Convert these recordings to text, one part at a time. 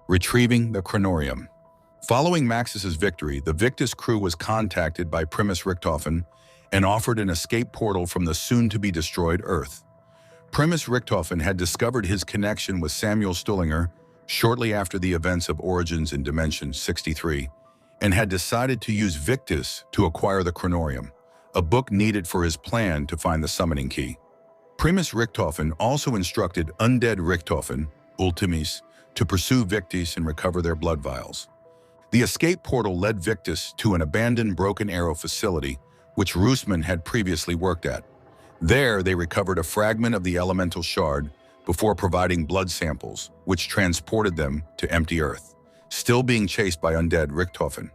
Retrieving the Kronorium. Following Maxis's victory, the Victus crew was contacted by Primus Richthofen and offered an escape portal from the soon-to-be-destroyed Earth. Primus Richthofen had discovered his connection with Samuel Stullinger shortly after the events of Origins in Dimension 63 and had decided to use Victus to acquire the Kronorium, a book needed for his plan to find the summoning key. Primus Richthofen also instructed Undead Richthofen, Ultimis, to pursue Victus and recover their blood vials. The escape portal led Victus to an abandoned Broken Arrow facility, which Roosman had previously worked at. There, they recovered a fragment of the elemental shard before providing blood samples, which transported them to Empty Earth, still being chased by Undead Richthofen.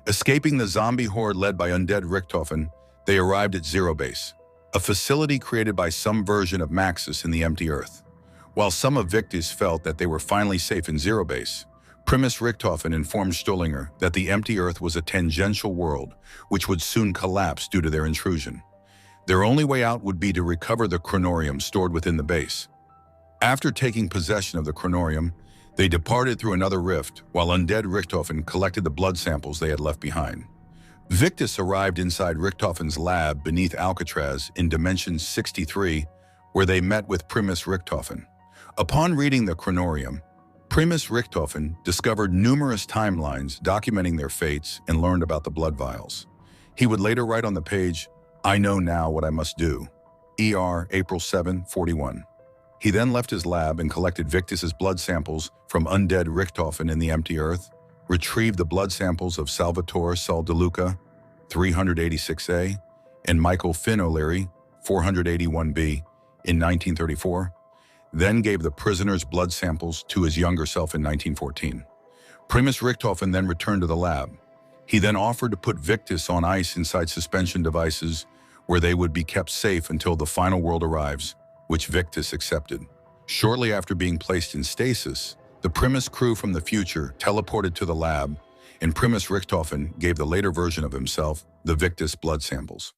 Escaping the zombie horde led by Undead Richthofen, they arrived at Zero Base, a facility created by some version of Maxis in the Empty Earth. While some of Victus felt that they were finally safe in Zero Base, Primus Richthofen informed Stullinger that the Empty Earth was a tangential world, which would soon collapse due to their intrusion. Their only way out would be to recover the Kronorium stored within the base. After taking possession of the Kronorium, they departed through another rift, while Undead Richthofen collected the blood samples they had left behind. Victus arrived inside Richthofen's lab beneath Alcatraz in Dimension 63, where they met with Primus Richthofen. Upon reading the Kronorium, Primus Richthofen discovered numerous timelines documenting their fates and learned about the blood vials. He would later write on the page, "I know now what I must do." ER, April 7, 41. He then left his lab and collected Victus's blood samples from Undead Richthofen in the Empty Earth, retrieved the blood samples of Salvatore Sol De Luca, 386A, and Michael Finn O'Leary, 481B, in 1934, then gave the prisoner's blood samples to his younger self in 1914. Primus Richthofen then returned to the lab. He then offered to put Victus on ice inside suspension devices where they would be kept safe until the final world arrives, which Victus accepted. Shortly after being placed in stasis, the Primus crew from the future teleported to the lab, and Primus Richthofen gave the later version of himself the Victus blood samples.